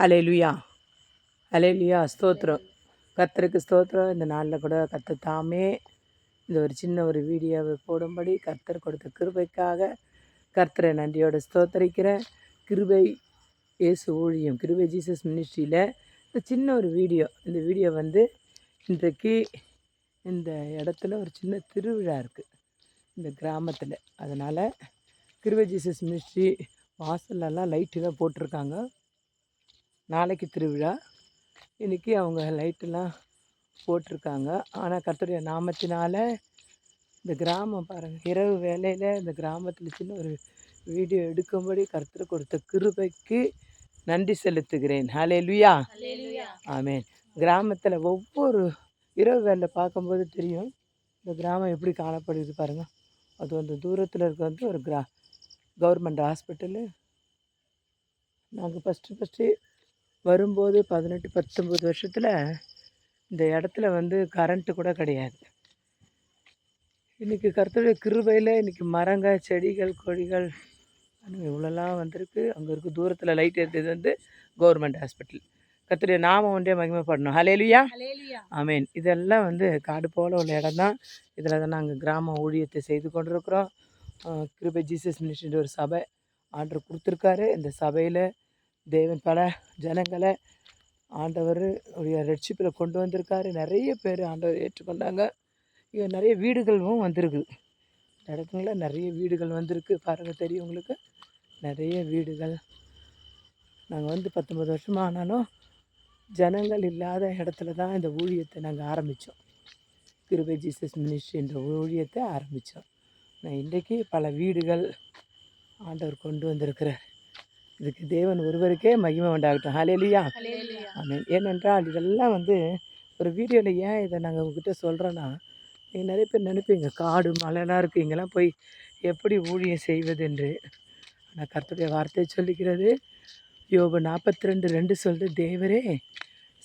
ஹல்லேலூயா, ஹல்லேலூயா, ஸ்தோத்திரம். கர்த்தருக்கு ஸ்தோத்திரம். இந்த நாளில் கூட கர்த்தர் தாமே இந்த ஒரு சின்ன ஒரு வீடியோவை போடும்படி கர்த்தர் கொடுத்த கிருபைக்காக கர்த்தரை நன்றியோட ஸ்தோத்தரிக்கிறேன். கிருபை இயேசு ஊழியம், கிருபை ஜீசஸ் மினிஸ்ட்ரியில் இந்த சின்ன ஒரு வீடியோ. இந்த வீடியோ இன்றைக்கு இந்த இடத்துல ஒரு சின்ன திருவிழா இருக்குது இந்த கிராமத்தில். அதனால் கிருபை ஜீசஸ் மினிஸ்ட்ரி வாசல்லலாம் லைட்டுலாம் போட்டிருக்காங்க. நாளைக்கு திருவிழா, இன்றைக்கி அவங்க லைட்டெல்லாம் போட்டிருக்காங்க. ஆனால் கர்த்தருடைய நாமத்தினால இந்த கிராமம் பாருங்கள், இரவு வேலையில் இந்த கிராமத்தில் சின்ன ஒரு வீடியோ எடுக்கும்படி கர்த்தர் கொடுத்த கிருபைக்கு நன்றி செலுத்துகிறேன். ஹல்லேலூயா, ஆமென். கிராமத்தில் ஒவ்வொரு இரவு வேலை பார்க்கும்போது தெரியும் இந்த கிராமம் எப்படி காணப்படுது பாருங்கள். அது தூரத்தில் இருக்க ஒரு கவர்மெண்ட் ஹாஸ்பிட்டலு. நாங்கள் ஃபஸ்ட்டு வரும்போது 18-19 வருஷத்தில் இந்த இடத்துல கரண்ட்டு கூட கிடையாது. இன்றைக்கி கர்த்தருடைய கிருபையில் இன்றைக்கி மரங்கள், செடிகள், கொடிகள் இவ்வளோலாம் வந்திருக்கு. அங்கே இருக்குது தூரத்தில் லைட் ஏற்றுறது கவர்மெண்ட் ஹாஸ்பிட்டல். கர்த்தருடைய நாமம் ஒன்றே மகிமைப்படணும். ஹல்லேலூயா, ஆமென். இதெல்லாம் காடு போல் உள்ள இடம் தான். இதில் தான் நாங்கள் கிராம ஊழியத்தை செய்து கொண்டிருக்கிறோம். கிருபை ஜீசஸ் மினிஸ்ட்ரி ஒரு சபை ஆண்டவர் கொடுத்துருக்காரு. இந்த சபையில் தேவன் பல ஜனங்களை ஆண்டவர் உடைய ரட்சிப்பில் கொண்டு வந்திருக்காரு. நிறைய பேர் ஆண்டவர் ஏற்றுக்கொண்டாங்க. இங்கே நிறைய வீடுகளும் வந்திருக்கு. இடத்துல நிறைய வீடுகள் வந்திருக்கு பாருங்கள், தெரியும் உங்களுக்கு. நிறைய வீடுகள். நாங்கள் 19 வருஷமாக ஆனாலும் ஜனங்கள் இல்லாத இடத்துல தான் இந்த ஊழியத்தை நாங்கள் ஆரம்பித்தோம். கிருபை ஜீசஸ் மினிஸ்ட்ரி என்ற ஊழியத்தை ஆரம்பித்தோம். நான் இன்றைக்கி பல வீடுகள் ஆண்டவர் கொண்டு வந்திருக்கிறார். இதுக்கு தேவன் ஒருவருக்கே மகிமை உண்டாகட்டும். ஹல்லேலூயா, ஆமென். ஏனென்றால் இதெல்லாம் ஒரு வீடியோவில் ஏன் இதை நாங்கள் உங்ககிட்ட சொல்கிறோன்னா, நீங்கள் நிறைய பேர் நினைப்பீங்க காடு மலைலாம் இருக்குது, இங்கெல்லாம் போய் எப்படி ஊழியம் செய்வது என்று. ஆனால் கர்த்தருடைய வார்த்தை சொல்லிக்கிறது, யோபு 42:2 சொல்லிட்டு, தேவரே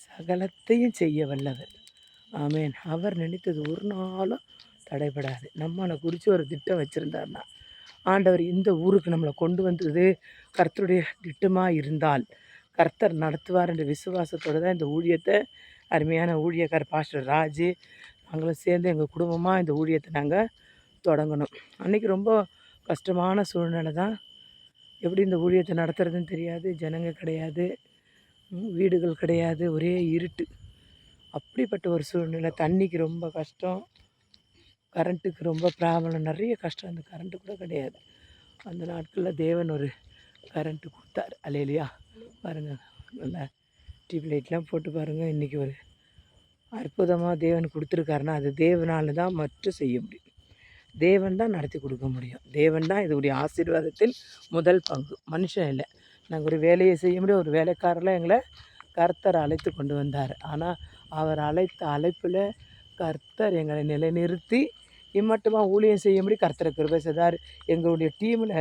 சகலத்தையும் செய்ய வல்லவர். ஆமென். அவர் நினைத்தது ஒரு நாளும் தடைபடாது. நம்மளை குறித்து ஒரு திட்டம் வச்சுருந்தார்னா, ஆண்டவர் இந்த ஊருக்கு நம்மளை கொண்டு வந்தது கர்த்தருடைய திட்டமாக இருந்தால் கர்த்தர் நடத்துவார் என்ற விசுவாசத்தோடு தான் இந்த ஊழியத்தை, அருமையான ஊழியக்கார் பாஸ்டர் ராஜு நாங்களும் சேர்ந்து எங்கள் குடும்பமாக இந்த ஊழியத்தை நாங்கள் தொடங்கணும். அன்றைக்கி ரொம்ப கஷ்டமான சூழ்நிலை தான். எப்படி இந்த ஊழியத்தை நடத்துறதுன்னு தெரியாது. ஜனங்க கிடையாது, வீடுகள் கிடையாது, ஒரே இருட்டு. அப்படிப்பட்ட ஒரு சூழ்நிலை. தண்ணிக்கு ரொம்ப கஷ்டம், கரண்ட்டுக்கு ரொம்ப ப்ராப்ளம், நிறைய கஷ்டம். அந்த கரண்ட்டு கூட கிடையாது. அந்த நாட்களில் தேவன் ஒரு கரண்ட்டு கொடுத்தார். அல்லேலூயா, பாருங்கள். நல்லா டியூப் லைட்லாம் போட்டு பாருங்கள். இன்றைக்கி ஒரு அற்புதமாக தேவன் கொடுத்துருக்காருன்னா அது தேவனால் தான் மட்டும் செய்ய முடியும். தேவன் தான் நடத்தி கொடுக்க முடியும். தேவன் தான் இதோடைய ஆசீர்வாதத்தில் முதல் பங்கு, மனுஷன் இல்லை. நாங்கள் ஒரு வேலையை செய்ய முடியும். ஒரு வேலைக்காரெலாம் எங்களை கர்த்தர் அழைத்து கொண்டு வந்தார். ஆனால் அவர் அழைத்த அழைப்பில் கர்த்தர் எங்களை நிலைநிறுத்தி இம்மட்டுமாக ஊழியம் செய்ய முடியும். கர்த்தரை கிருபை செய்தார். எங்களுடைய டீமில்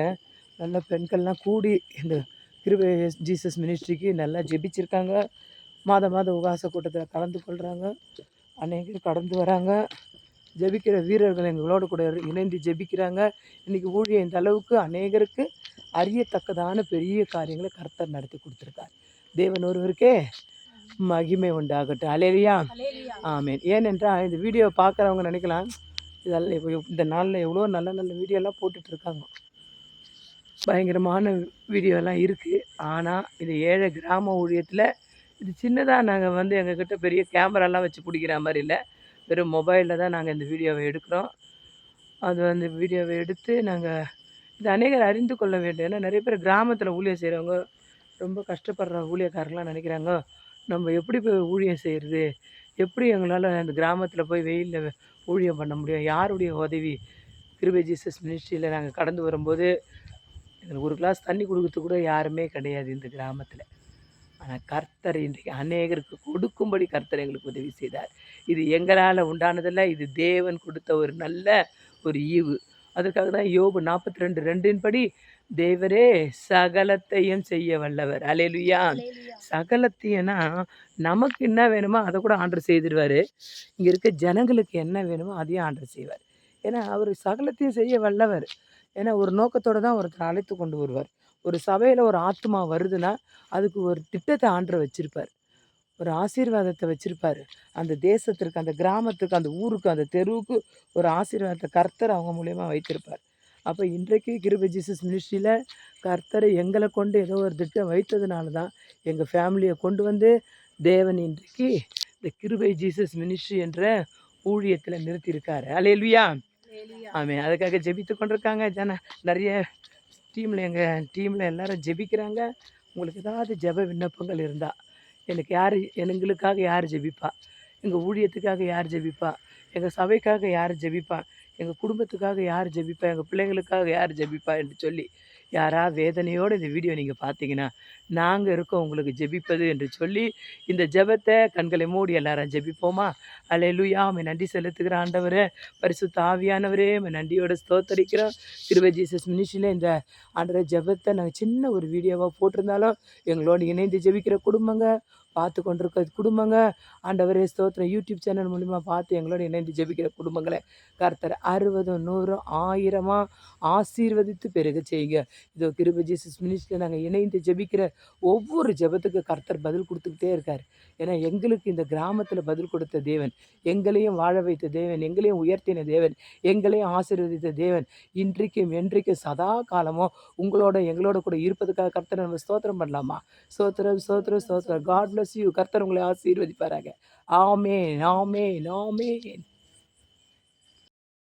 நல்ல பெண்கள்லாம் கூடி இந்த கிருபை ஜீசஸ் மினிஸ்ட்ரிக்கு நல்லா ஜெபிச்சிருக்காங்க. மாதம் உபவாச கூட்டத்தில் கலந்து கொள்கிறாங்க. அநேகர் கடந்து வராங்க. ஜெபிக்கிற வீரர்கள் எங்களோடு கூட இணைந்து ஜெபிக்கிறாங்க. இன்றைக்கி ஊழியம் இந்த அளவுக்கு அநேகருக்கு அறியத்தக்கதான பெரிய காரியங்களை கர்த்தர் நடத்தி கொடுத்துருக்கார். தேவன் ஒருவருக்கே மகிமை உண்டாகட்டும். ஹல்லேலூயா, ஆமென். ஏனென்றால் இந்த வீடியோ பார்க்குறவங்க நினைக்கலாம், இதெல்லாம் இப்போ இந்த நாளில் எவ்வளோ நல்ல நல்ல வீடியோலாம் போட்டுட்ருக்காங்க, பயங்கரமான வீடியோலாம் இருக்குது. ஆனால் இது ஏழை கிராம ஊழியத்தில் இது சின்னதாக நாங்கள் எங்ககிட்ட பெரிய கேமராலாம் வச்சு பிடிக்கிற மாதிரி இல்லை, வெறும் மொபைலில் தான் நாங்கள் இந்த வீடியோவை எடுக்கிறோம். அது வீடியோவை எடுத்து நாங்கள் இது அநேகர் அறிந்து கொள்ள வேண்டும். ஏன்னா நிறைய பேர் கிராமத்தில் ஊழியம் செய்கிறவங்க ரொம்ப கஷ்டப்படுற ஊழியக்காரங்களாம் நினைக்கிறாங்க, நம்ம எப்படி போய் ஊழியம் செய்கிறது, எப்படி எங்களால் அந்த கிராமத்தில் போய் வெயிலில் ஊழியம் பண்ண முடியும், யாருடைய உதவி. கிருபை ஜீசஸ் மினிஸ்ட்ரியில் நாங்கள் கடந்து வரும்போது எங்களுக்கு ஒரு கிளாஸ் தண்ணி கொடுக்கறதுக்கு கூட யாருமே கிடையாது இந்த கிராமத்தில். ஆனால் கர்த்தர் இன்றைக்கு அநேகருக்கு கொடுக்கும்படி கர்த்தர் எங்களுக்கு உதவி செய்தார். இது எங்களால் உண்டானதில்லை, இது தேவன் கொடுத்த ஒரு நல்ல ஒரு ஈவு. அதற்காக தான் யோபு 42:2 படி தேவரே சகலத்தையும் செய்ய வல்லவர். அல்லேலூயா, சகலத்தையும்னா நமக்கு என்ன வேணுமோ அதை கூட ஆண்டவர் செய்திடுவார். இங்கே இருக்க ஜனங்களுக்கு என்ன வேணுமோ அதையும் ஆண்டவர் செய்வார். ஏன்னா அவர் சகலத்தையும் செய்ய வல்லவர். ஏன்னா ஒரு நோக்கத்தோடு தான் ஒருத்தர் அழைத்து கொண்டு வருவார். ஒரு சபையில் ஒரு ஆத்மா வருதுன்னா அதுக்கு ஒரு திட்டத்தை ஆண்டவர் வச்சுருப்பார், ஒரு ஆசீர்வாதத்தை வச்சுருப்பார். அந்த தேசத்திற்கு, அந்த கிராமத்துக்கு, அந்த ஊருக்கு, அந்த தெருவுக்கு ஒரு ஆசீர்வாதத்தை கர்த்தர் அவங்க மூலயமா வைத்திருப்பார். அப்போ இன்றைக்கு கிருபை ஜீசஸ் மினிஸ்ட்ரியில் கர்த்தரை எங்களை கொண்டு ஏதோ ஒரு திட்டம் வைத்ததுனால தான் எங்கள் ஃபேமிலியை கொண்டு வந்து தேவன் இன்றைக்கு இந்த கிருபை ஜீசஸ் மினிஸ்ட்ரி என்ற ஊழியத்தில் நிறுத்தியிருக்காரு. அல்லேலூயா. ஆமென். அதுக்காக ஜெபித்து கொண்டிருக்காங்க நிறைய எங்கள் டீமில் எல்லாரும் ஜெபிக்கிறாங்க. உங்களுக்கு ஏதாவது ஜெப விண்ணப்பங்கள் இருந்தால் எங்களுக்காக யார் ஜெபிப்பா, எங்கள் ஊழியத்துக்காக யார் ஜெபிப்பா, எங்கள் சபைக்காக யார் ஜெபிப்பா, எங்கள் குடும்பத்துக்காக யார் ஜெபிப்பா, எங்கள் பிள்ளைங்களுக்காக யார் ஜெபிப்பா என்று சொல்லி யாராவது வேதனையோடு இந்த வீடியோ நீங்கள் பார்த்தீங்கன்னா, நாங்கள் இருக்கோம் உங்களுக்கு ஜெபிப்பது என்று சொல்லி இந்த ஜெபத்தை கண்களை மூடி எல்லாரும் ஜெபிப்போமா? அல்லேலூயா. உம்மை நன்றி செலுத்துகிற ஆண்டவரே, பரிசுத்த ஆவியானவரே, உம்மை நன்றியோட ஸ்தோத்தரிக்கிறோம். கிருபை ஜீசஸ் மினிஸ்ட்ரியில் இந்த ஆண்டவரே ஜெபத்தை நாங்கள் சின்ன ஒரு வீடியோவாக போட்டிருந்தாலும் எங்களோடு இணைந்து ஜெபிக்கிற குடும்பங்க, பார்த்து கொண்டிருக்க குடும்பங்க, ஆண்டவரே ஸ்தோத்திரம், யூடியூப் சேனல் மூலிமா பார்த்து எங்களோட இணைந்து ஜெபிக்கிற குடும்பங்களை கர்த்தர் 60 100 1000 ஆசீர்வதித்து பெருக செய்யுங்க. இதோ கிருபை ஜீசஸ் மினிஸ்ட்ரியில் நாங்கள் இணைந்து ஜெபிக்கிற ஒவ்வொரு ஜெபத்துக்கு கர்த்தர் பதில் கொடுத்துக்கிட்டே இருக்கார். ஏன்னா எங்களுக்கு இந்த கிராமத்தில் பதில் கொடுத்த தேவன், எங்களையும் வாழ வைத்த தேவன், எங்களையும் உயர்த்தின தேவன், எங்களையும் ஆசீர்வதித்த தேவன் இன்றைக்கும் என்றைக்கும் சதா காலமும் உங்களோட எங்களோட கூட இருப்பதுக்காக கர்த்தர் நம்ம ஸ்தோத்திரம் பண்ணலாமா? ஸ்தோத்திரம் ஸ்தோத்திரம் ஸ்தோத்திரம். God bless you. கர்த்தர் உங்களை ஆசீர்வதிப்பாராக. ஆமென் ஆமென் ஆமென்.